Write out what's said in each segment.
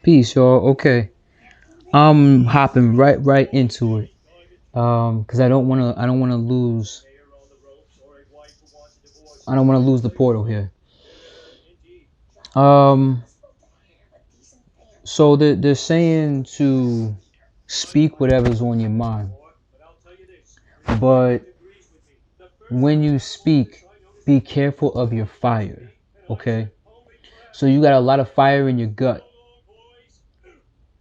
Peace, y'all. Okay, I'm hopping right into it. Because I don't wanna lose, I don't wanna lose the portal here. Um, so they're saying to speak whatever's on your mind, but when you speak, be careful of your fire. Okay, so you got a lot of fire in your gut.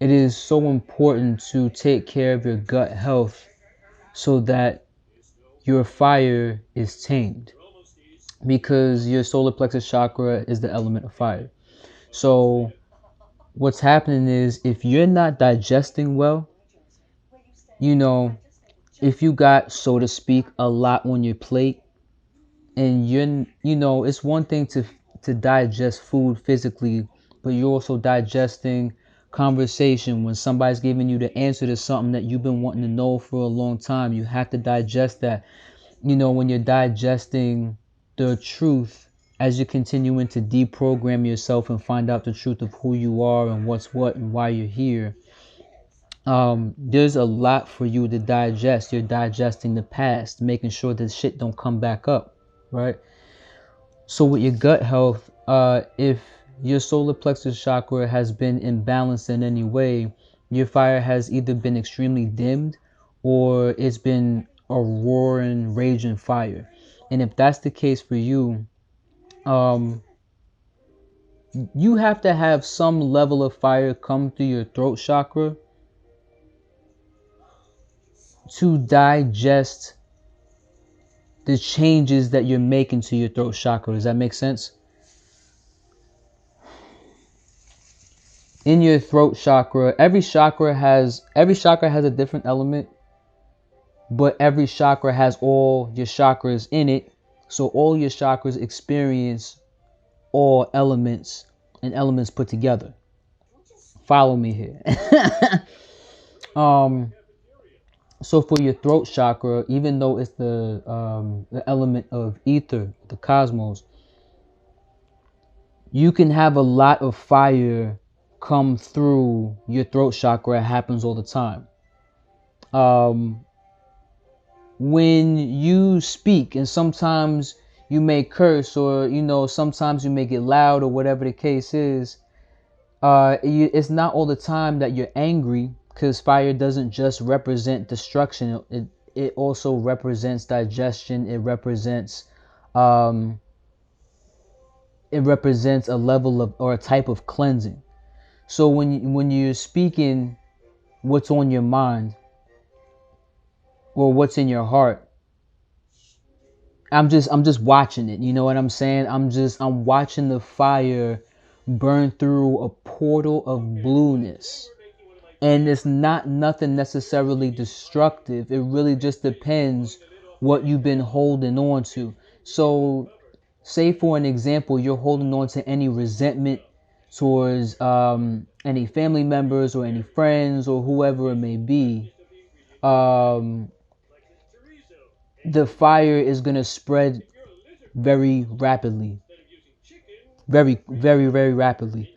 It is so important to take care of your gut health so that your fire is tamed, because your solar plexus chakra is the element of fire. So what's happening is, if you're not digesting well, you know, if you got, so to speak, a lot on your plate, and it's one thing to digest food physically, but you're also digesting conversation. When somebody's giving you the answer to something that you've been wanting to know for a long time, you have to digest that. When you're digesting the truth, as you're continuing to deprogram yourself and find out the truth of who you are and what's what and why you're here, there's a lot for you to digest. You're digesting the past, making sure that shit don't come back up, right? So with your gut health, if your solar plexus chakra has been imbalanced in any way, your fire has either been extremely dimmed or it's been a roaring, raging fire. And if that's the case for you, um, you have to have some level of fire come through your throat chakra to digest the changes that you're making to your throat chakra. Does that make sense? In your throat chakra, every chakra has a different element, but every chakra has all your chakras in it. So all your chakras experience all elements and elements put together. Follow me here. um so for your throat chakra, even though it's the element of ether, the cosmos, you can have a lot of fire come through your throat chakra. It happens all the time. um when you speak, and sometimes you may curse, or sometimes you may get loud, or whatever the case is, it's not all the time that you're angry, because fire doesn't just represent destruction. It also represents digestion. Um it represents a level of, or a type of cleansing. So when you're speaking what's on your mind or what's in your heart, I'm just watching it. You know what I'm saying? I'm watching the fire burn through a portal of blueness. And it's not nothing necessarily destructive. It really just depends what you've been holding on to. So say, for an example, you're holding on to any resentment towards any family members or any friends or whoever it may be. um, the fire is going to spread very rapidly, very, very, very rapidly,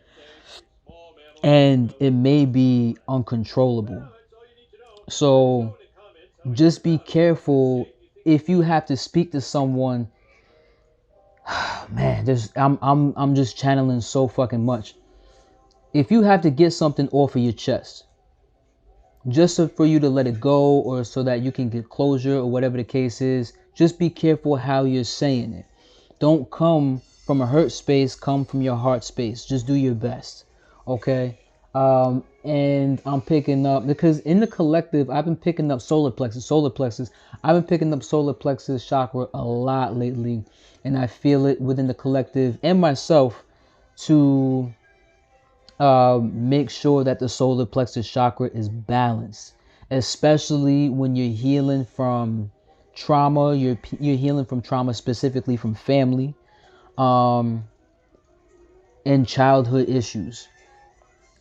and it may be uncontrollable. So just be careful if you have to speak to someone. Man, I'm just channeling so fucking much. If you have to get something off of your chest, just for you to let it go, or so that you can get closure, or whatever the case is, just be careful how you're saying it. Don't come from a hurt space, come from your heart space. Just do your best. Okay? And I'm picking up, because in the collective, I've been picking up solar plexus. I've been picking up solar plexus chakra a lot lately, and I feel it within the collective and myself to make sure that the solar plexus chakra is balanced, especially when you're healing from trauma. You're healing from trauma, specifically from family, um, and childhood issues.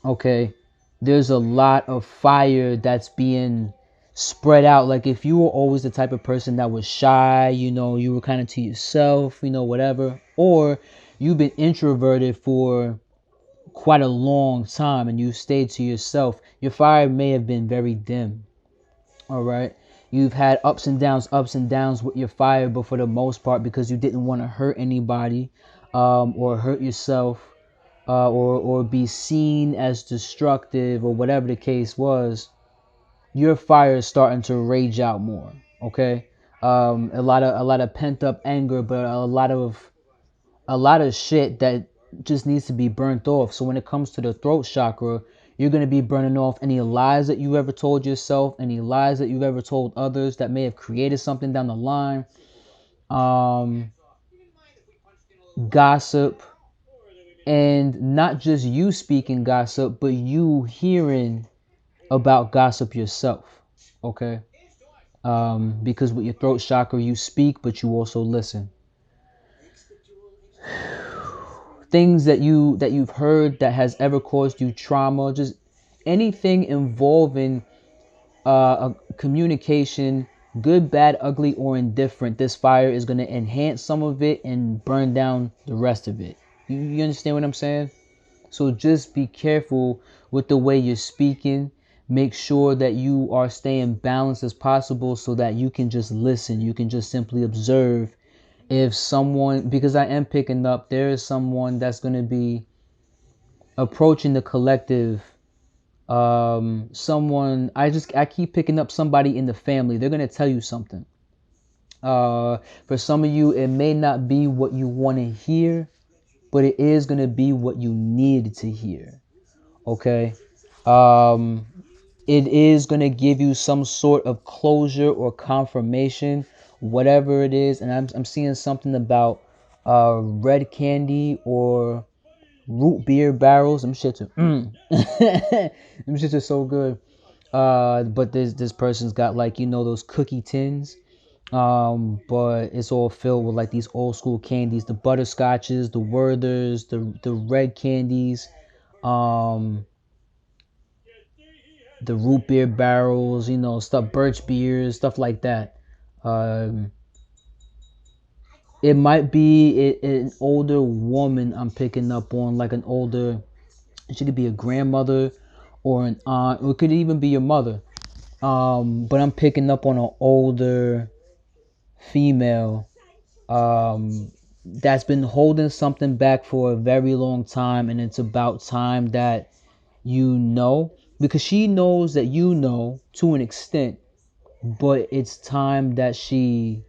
Okay, there's a lot of fire that's being spread out. Like, if you were always the type of person that was shy, you were kind of to yourself, whatever, or you've been introverted for quite a long time and you stayed to yourself, your fire may have been very dim. All right. You've had ups and downs with your fire, but for the most part, because you didn't want to hurt anybody, or hurt yourself, or be seen as destructive, or whatever the case was, your fire is starting to rage out more. Okay. A lot of pent up anger, but a lot of shit that just needs to be burnt off. So when it comes to the throat chakra, you're going to be burning off any lies that you ever told yourself, any lies that you've ever told others that may have created something down the line. Um, Gossip, and not just you speaking gossip, but you hearing about gossip yourself. Okay. Because with your throat chakra, you speak, but you also listen. Things that you've heard that has ever caused you trauma, just anything involving a communication, good, bad, ugly, or indifferent, this fire is going to enhance some of it and burn down the rest of it. You understand what I'm saying? So just be careful with the way you're speaking. Make sure that you are staying balanced as possible so that you can just listen. You can just simply observe. If someone, because I am picking up, there is someone that's going to be approaching the collective. Someone, I keep picking up somebody in the family. They're going to tell you something. For some of you, it may not be what you want to hear, but it is going to be what you need to hear. Okay. It is going to give you some sort of closure or confirmation, whatever it is. And I'm seeing something about red candy or root beer barrels. Them shits are them shits are so good. But this person's got, like, those cookie tins. But it's all filled with like these old school candies, the butterscotches, the Werthers, the red candies, um, the root beer barrels, stuff, birch beers, stuff like that. Um, it might be an older woman I'm picking up on, like an older, she could be a grandmother or an aunt, or it could even be your mother. But I'm picking up on an older female, that's been holding something back for a very long time, and it's about time that because she knows that to an extent, but it's time that she,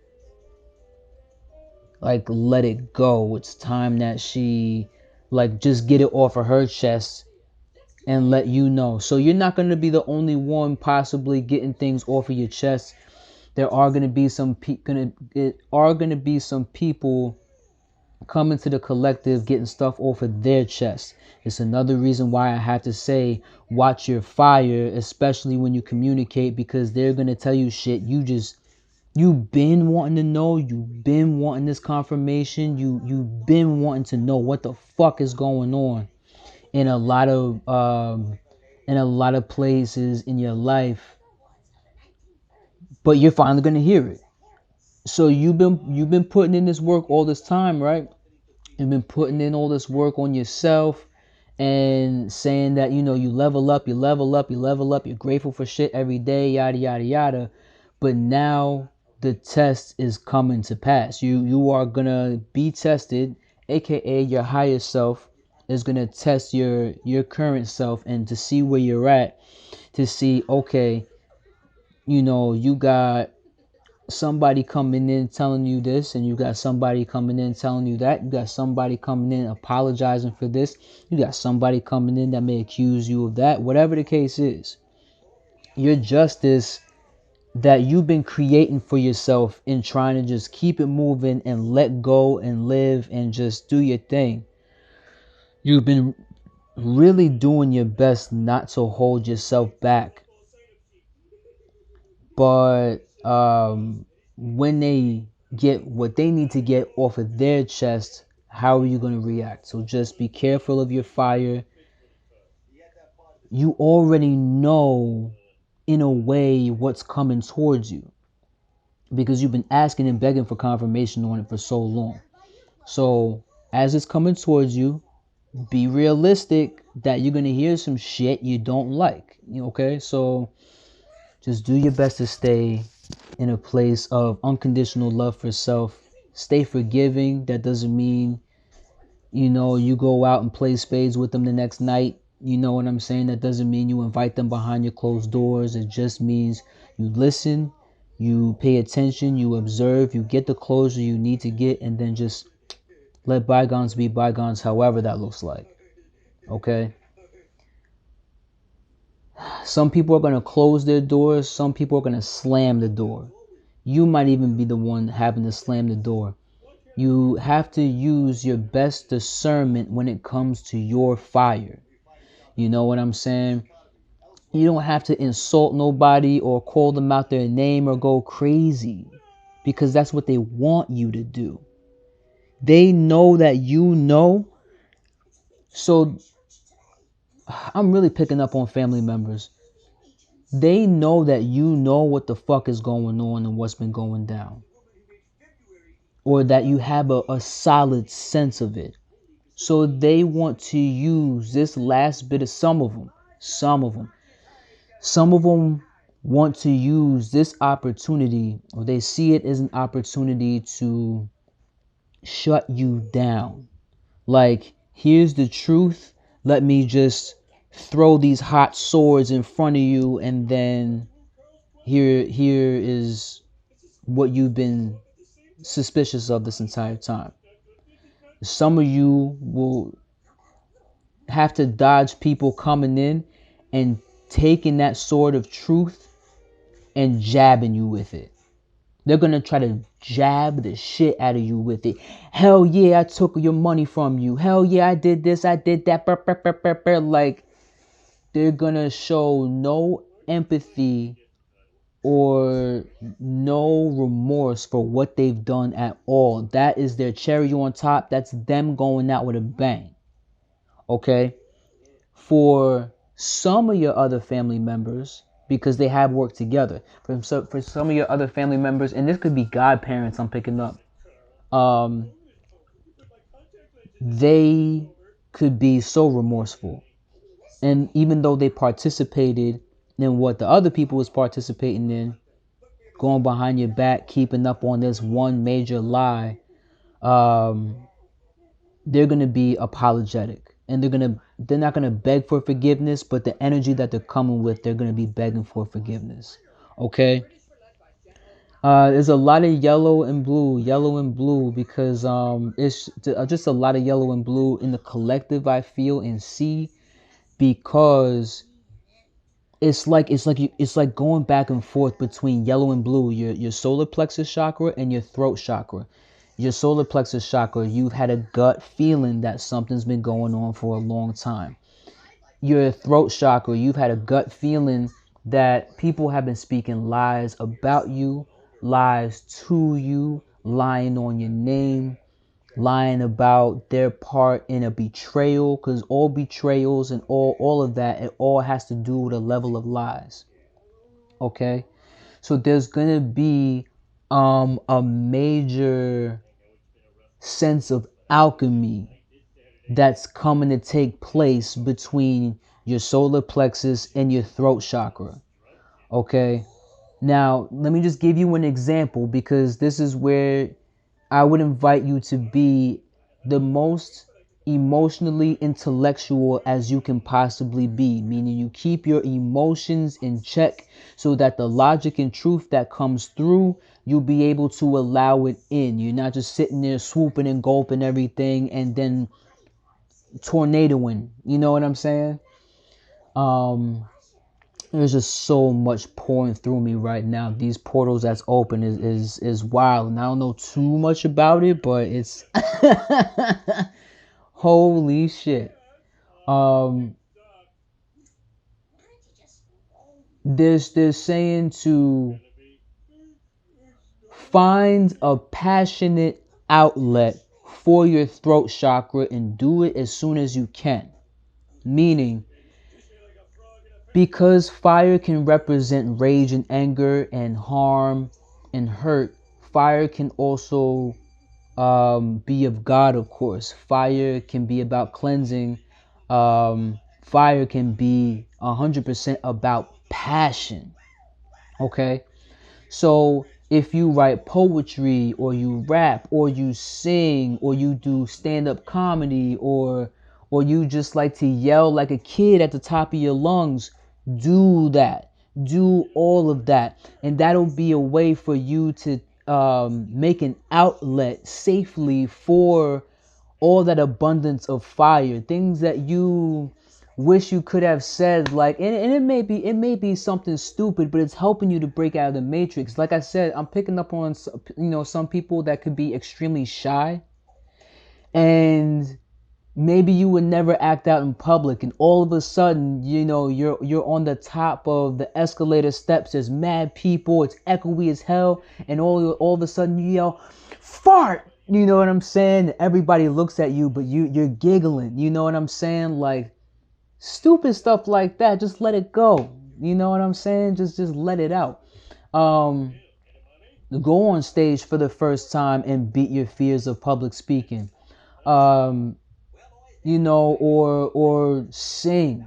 like, let it go. It's time that she, like, just get it off of her chest and let you know. So you're not going to be the only one possibly getting things off of your chest. There are going to be some people coming to the collective getting stuff off of their chest. It's another reason why I have to say, watch your fire, especially when you communicate, because they're going to tell you shit you've been wanting to know. You've been wanting this confirmation. You've been wanting to know what the fuck is going on in a lot of places in your life, but you're finally going to hear it. So you've been putting in this work all this time, right? You've been putting in all this work on yourself and saying that, you level up, you level up, you level up, you're grateful for shit every day, yada yada yada. But now the test is coming to pass. You are gonna be tested, aka your higher self is gonna test your current self, and to see where you're at, to see, okay, you got somebody coming in telling you this, and you got somebody coming in telling you that. You got somebody coming in apologizing for this. You got somebody coming in that may accuse you of that. Whatever the case is, your justice that you've been creating for yourself and trying to just keep it moving and let go and live and just do your thing. You've been really doing your best not to hold yourself back. But when they get what they need to get off of their chest, how are you going to react? So just be careful of your fire. You already know, in a way, what's coming towards you, because you've been asking and begging for confirmation on it for so long. So as it's coming towards you, be realistic that you're gonna hear some shit you don't like. Okay, so just do your best to stay in a place of unconditional love for self. Stay forgiving. That doesn't mean, you go out and play spades with them the next night. You know what I'm saying? That doesn't mean you invite them behind your closed doors. It just means you listen, you pay attention, you observe, you get the closure you need to get, and then just let bygones be bygones, however that looks like. Okay? Some people are going to close their doors. Some people are going to slam the door. You might even be the one having to slam the door. You have to use your best discernment when it comes to your fire. You know what I'm saying? You don't have to insult nobody or call them out their name or go crazy, because that's what they want you to do. They know that you know. So I'm really picking up on family members. They know that you know what the fuck is going on and what's been going down, or that you have a solid sense of it. So they want to use this last bit of some of them want to use this opportunity, or they see it as an opportunity to shut you down. Like, here's the truth. Let me just throw these hot swords in front of you, and then here is what you've been suspicious of this entire time. Some of you will have to dodge people coming in and taking that sword of truth and jabbing you with it. They're going to try to jab the shit out of you with it. Hell yeah, I took your money from you. Hell yeah, I did this, I did that. Like, they're going to show no empathy or no remorse for what they've done at all. That is their cherry on top. That's them going out with a bang. Okay? For some of your other family members, because they have worked together, for some of your other family members, and this could be godparents I'm picking up, they could be so remorseful. And even though they participated in what the other people was participating in, going behind your back, keeping up on this one major lie, they're going to be apologetic, and they're not going to beg for forgiveness, but the energy that they're coming with, they're going to be begging for forgiveness. Okay? There's a lot of yellow and blue, because it's just a lot of yellow and blue in the collective, I feel and see, because it's like going back and forth between yellow and blue, your solar plexus chakra and your throat chakra. Your solar plexus chakra, you've had a gut feeling that something's been going on for a long time. Your throat chakra, you've had a gut feeling that people have been speaking lies about you, lies to you, lying on your name, lying about their part in a betrayal, because all betrayals and all of that, it all has to do with a level of lies. Okay? So there's gonna be a major sense of alchemy that's coming to take place between your solar plexus and your throat chakra. Okay? Now, let me just give you an example, because this is where I would invite you to be the most emotionally intellectual as you can possibly be, meaning you keep your emotions in check so that the logic and truth that comes through, you'll be able to allow it in. You're not just sitting there swooping and gulping everything and then tornadoing. You know what I'm saying? There's just so much pouring through me right now. These portals that's open is wild, and I don't know too much about it, but it's holy shit. There's saying to find a passionate outlet for your throat chakra and do it as soon as you can. Meaning, because fire can represent rage and anger and harm and hurt, fire can also be of God, of course. Fire can be about cleansing. Fire can be 100% about passion. Okay? So if you write poetry or you rap or you sing or you do stand-up comedy or you just like to yell like a kid at the top of your lungs, do that. Do all of that. And that'll be a way for you to make an outlet safely for all that abundance of fire, things that you wish you could have said, like, and it may be something stupid, but it's helping you to break out of the matrix. Like I said, I'm picking up on some people that could be extremely shy, and maybe you would never act out in public, and all of a sudden, you're on the top of the escalator steps. There's mad people, it's echoey as hell, and all of a sudden you yell fart. You know what I'm saying? Everybody looks at you, but you're giggling. You know what I'm saying? Like, stupid stuff like that, just let it go. You know what I'm saying? Just let it out. um Go on stage for the first time and beat your fears of public speaking. um or sing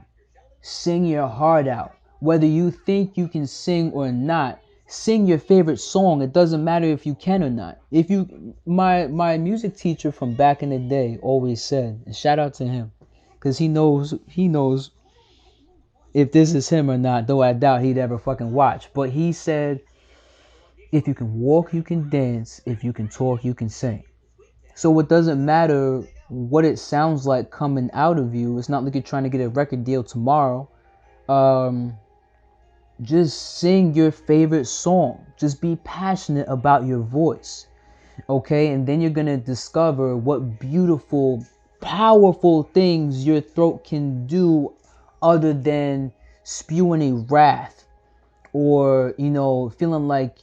your heart out. Whether you think you can sing or not, sing your favorite song. It doesn't matter if you can or not. If you My music teacher from back in the day always said, and shout out to him, because he knows if this is him or not, though I doubt he'd ever fucking watch. But he said, if you can walk, you can dance. If you can talk, you can sing. So it doesn't matter what it sounds like coming out of you. It's not like you're trying to get a record deal tomorrow. Um, just sing your favorite song. Just be passionate about your voice. Okay? And then you're going to discover what beautiful, powerful things your throat can do other than spewing a wrath or, feeling like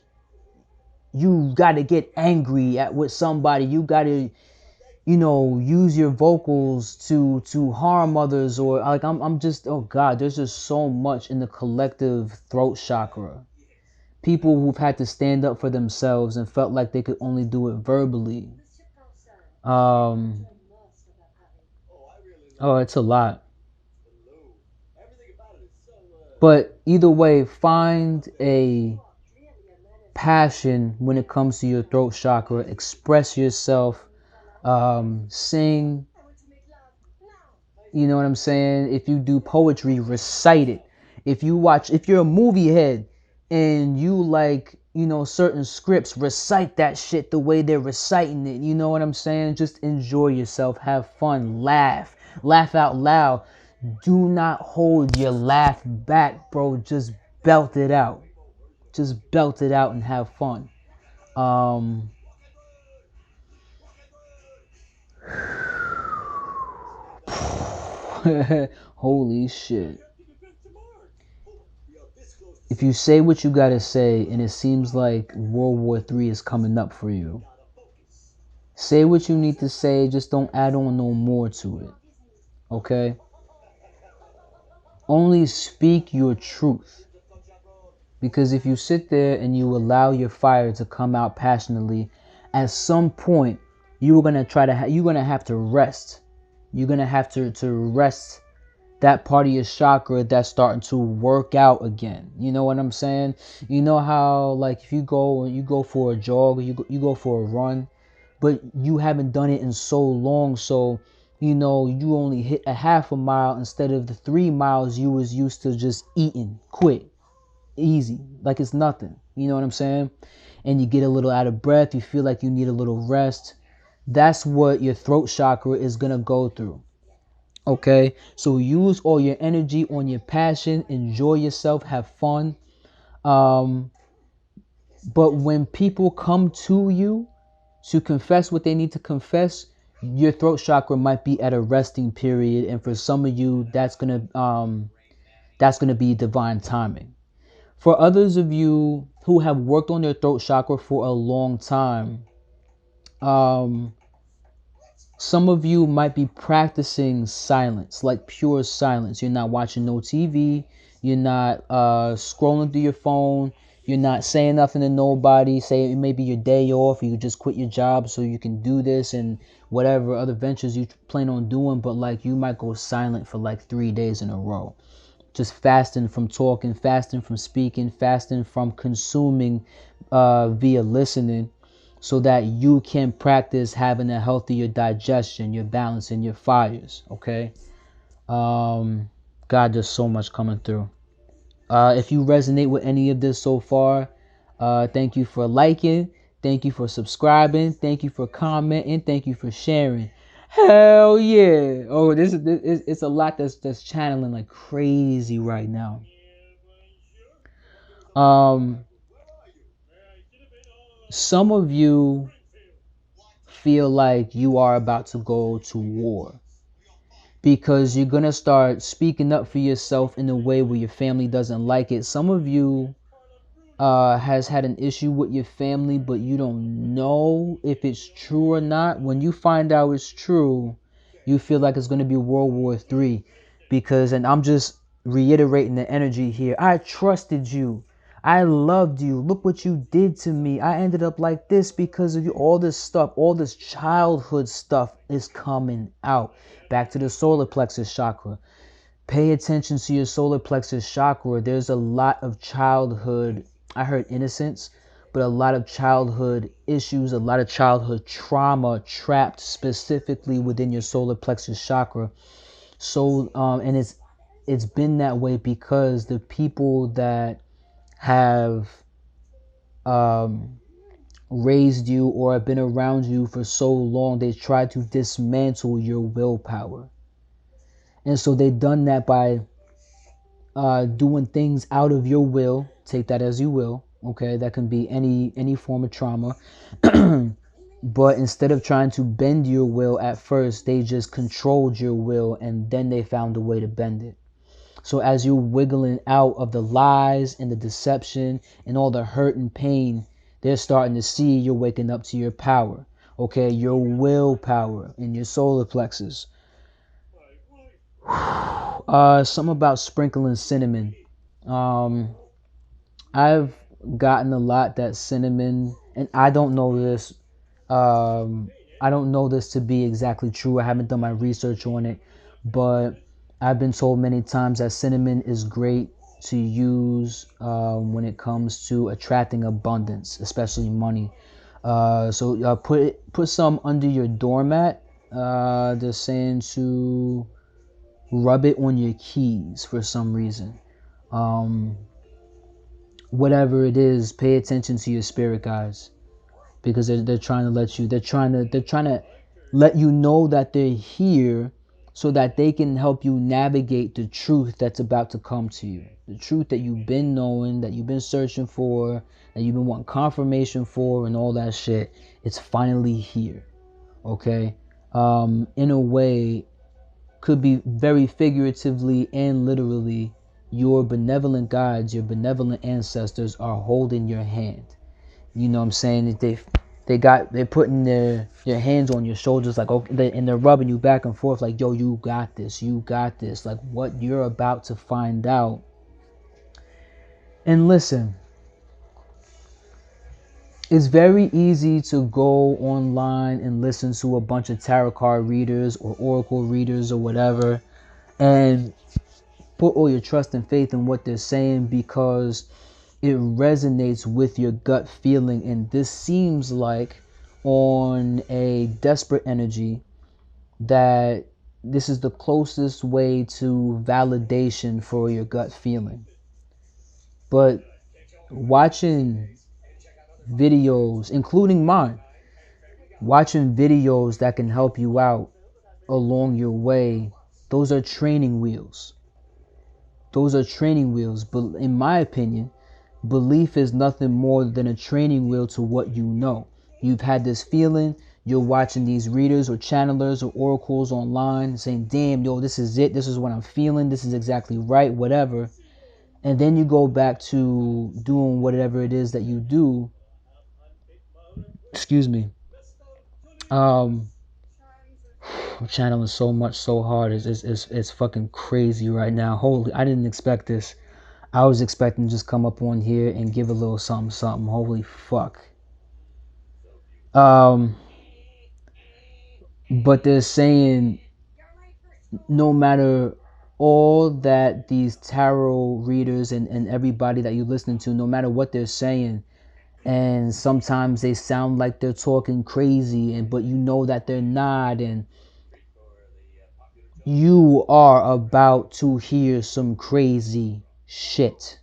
you got to get angry at with somebody. You got to, use your vocals to harm others, or like I'm just, oh God, there's just so much in the collective throat chakra. People who've had to stand up for themselves and felt like they could only do it verbally. Um, oh, it's a lot. But either way, find a passion when it comes to your throat chakra. Express yourself. Sing. You know what I'm saying? If you do poetry, recite it. If you're a movie head and you like, certain scripts, recite that shit the way they're reciting it. You know what I'm saying? Just enjoy yourself, have fun, laugh out loud. Do not hold your laugh back, bro. Just belt it out. Just belt it out and have fun. Um, Holy shit. If you say what you gotta say and it seems like World War III is coming up for you, say what you need to say, just don't add on no more to it. Okay? Only speak your truth. Because if you sit there and you allow your fire to come out passionately, at some point you're gonna have to rest. You're gonna have to rest that part of your chakra that's starting to work out again. You know what I'm saying? You know how, like, if you go for a jog, or you go for a run, but you haven't done it in so long, so you only hit a half a mile instead of the 3 miles you was used to just eating quick, easy, like it's nothing. You know what I'm saying? And you get a little out of breath, you feel like you need a little rest. That's what your throat chakra is gonna go through. Okay, so use all your energy on your passion, enjoy yourself, have fun. um but when people come to you to confess what they need to confess, your throat chakra might be at a resting period, and for some of you that's gonna be divine timing. For others of you who have worked on their throat chakra for a long time, um some of you might be practicing silence, like pure silence. You're not watching no TV. You're not scrolling through your phone. You're not saying nothing to nobody. Say it may be your day off. You just quit your job so you can do this and whatever other ventures you plan on doing. But like you might go silent for like 3 days in a row. Just fasting from talking, fasting from speaking, fasting from consuming via listening, so that you can practice having a healthier digestion, your balance, and your fires. Okay. God, there's so much coming through. If you resonate with any of this so far, thank you for liking. Thank you for subscribing. Thank you for commenting. Thank you for sharing. Hell yeah! Oh, it's a lot that's channeling like crazy right now. Um, some of you feel like you are about to go to war because you're gonna start speaking up for yourself in a way where your family doesn't like it. Some of you has had an issue with your family, but you don't know if it's true or not. When you find out it's true, you feel like it's going to be World War III. Because, and I'm just reiterating the energy here, I trusted you. I loved you. Look what you did to me. I ended up like this because of you. All this stuff, all this childhood stuff is coming out. Back to the solar plexus chakra. Pay attention to your solar plexus chakra. There's a lot of childhood, I heard innocence, but a lot of childhood issues, a lot of childhood trauma trapped specifically within your solar plexus chakra. So, and it's been that way because the people that have raised you or have been around you for so long, they try to dismantle your willpower. And so they've done that by doing things out of your will. Take that as you will. Okay, that can be any form of trauma. But instead of trying to bend your will at first, they just controlled your will and then they found a way to bend it. So as you're wiggling out of the lies and the deception and all the hurt and pain, they're starting to see you're waking up to your power. Okay, your willpower and your solar plexus. Something about sprinkling cinnamon. Um, I've gotten a lot that cinnamon, and I don't know this. I don't know this to be exactly true. I haven't done my research on it, but I've been told many times that cinnamon is great to use when it comes to attracting abundance, especially money. So put some under your doormat. They're saying to rub it on your keys for some reason. Um, Whatever it is, pay attention to your spirit guides, because they're trying to let you, they're trying to let you know that they're here so that they can help you navigate the truth that's about to come to you. The truth that you've been knowing, that you've been searching for, that you've been wanting confirmation for and all that shit. It's finally here. Okay? In a way, could be very figuratively and literally, your benevolent guides, your benevolent ancestors are holding your hand. You know what I'm saying? That they're putting their hands on your shoulders, like, okay, and they're rubbing you back and forth like, yo, you got this, you got this. Like, what you're about to find out. And listen, it's very easy to go online and listen to a bunch of tarot card readers or oracle readers or whatever and put all your trust and faith in what they're saying because it resonates with your gut feeling. And this seems like, on a desperate energy, that this is the closest way to validation for your gut feeling. But watching videos, including mine, watching videos that can help you out along your way, those are training wheels. Those are training wheels. But in my opinion, belief is nothing more than a training wheel to what you know. You've had this feeling, you're watching these readers or channelers or oracles online saying, damn, yo, this is it. This is what I'm feeling. This is exactly right, whatever. And then you go back to doing whatever it is that you do. Excuse me. I'm channeling so much so hard. It's fucking crazy right now. Holy, I didn't expect this. I was expecting to just come up on here and give a little something, something. Holy fuck. But they're saying no matter all that these tarot readers and everybody that you're listening to, no matter what they're saying, and sometimes they sound like they're talking crazy, and but you know that they're not, and you are about to hear some crazy shit.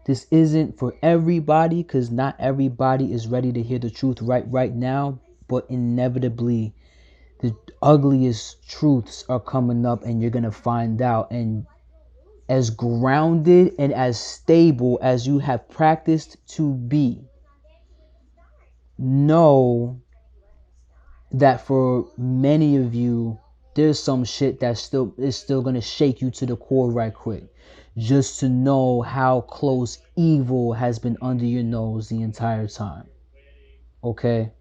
This isn't for everybody, because not everybody is ready to hear the truth right now, but inevitably the ugliest truths are coming up, and you're gonna find out. And as grounded and as stable as you have practiced to be, know that for many of you, there's some shit that still gonna shake you to the core right quick. Just to know how close evil has been under your nose the entire time. Okay?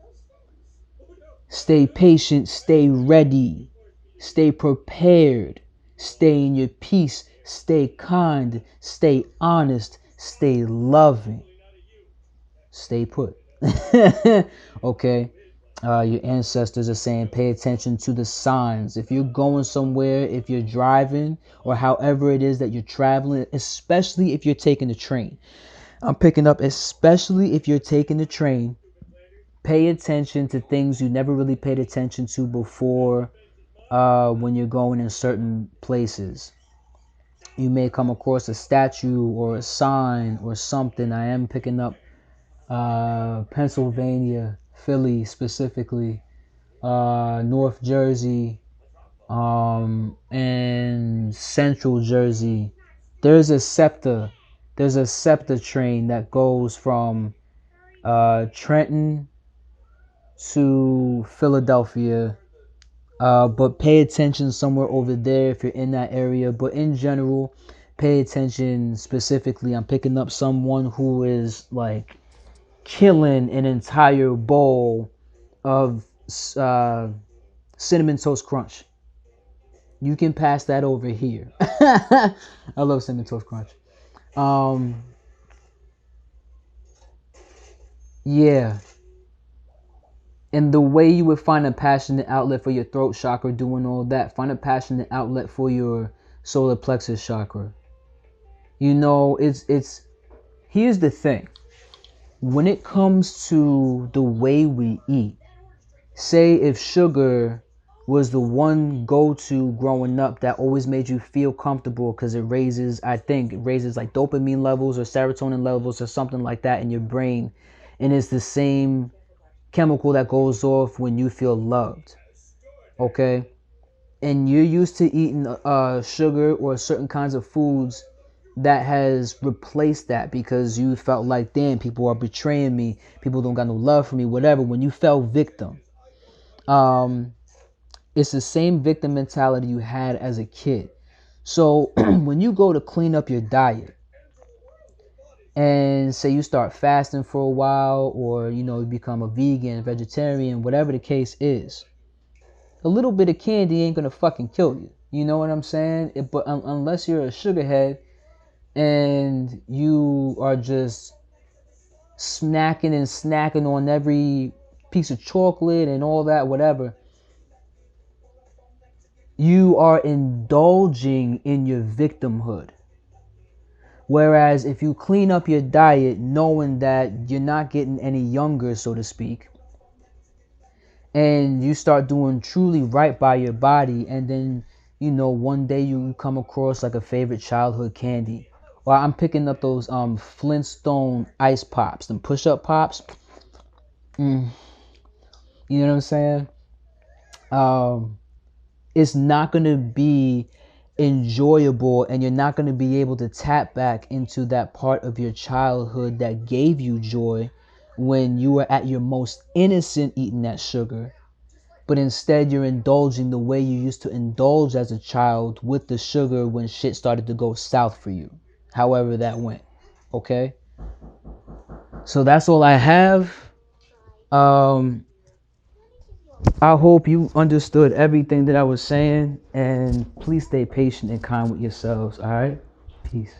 Stay patient, stay ready, stay prepared, stay in your peace, stay kind, stay honest, stay loving, stay put. Okay? Your ancestors are saying pay attention to the signs. If you're going somewhere, if you're driving, or however it is that you're traveling, especially if you're taking the train. I'm picking up, especially if you're taking the train, pay attention to things you never really paid attention to before when you're going in certain places. You may come across a statue or a sign or something. I am picking up Pennsylvania, Philly specifically, North Jersey, and Central Jersey. There's a SEPTA. There's a SEPTA train that goes from Trenton to Philadelphia. But pay attention somewhere over there if you're in that area. But in general, pay attention specifically. I'm picking up someone who is like killing an entire bowl of Cinnamon Toast Crunch. You can pass that over here. I love Cinnamon Toast Crunch. Yeah. And the way you would find a passionate outlet for your throat chakra doing all that, find a passionate outlet for your solar plexus chakra. You know, it's here's the thing. When it comes to the way we eat, say if sugar was the one go-to growing up that always made you feel comfortable because it raises, I think, it raises like dopamine levels or serotonin levels or something like that in your brain. And it's the same chemical that goes off when you feel loved. Okay? And you're used to eating sugar or certain kinds of foods that has replaced that because you felt like, damn, people are betraying me. People don't got no love for me, whatever. When you felt victim. It's the same victim mentality you had as a kid. So when you go to clean up your diet and say you start fasting for a while, or you know, you become a vegan, vegetarian, whatever the case is, a little bit of candy ain't gonna fucking kill you. You know what I'm saying? But unless you're a sugarhead and you are just snacking on every piece of chocolate and all that, whatever, you are indulging in your victimhood. Whereas if you clean up your diet knowing that you're not getting any younger, so to speak, and you start doing truly right by your body, and then, you know, one day you come across like a favorite childhood candy. Or I'm picking up those Flintstone ice pops, them push-up pops. You know what I'm saying? It's not going to be enjoyable, and you're not going to be able to tap back into that part of your childhood that gave you joy when you were at your most innocent eating that sugar. But instead you're indulging the way you used to indulge as a child with the sugar when shit started to go south for you, however that went. Okay, so that's all I have. I hope you understood everything that I was saying, and please stay patient and kind with yourselves. All right, peace.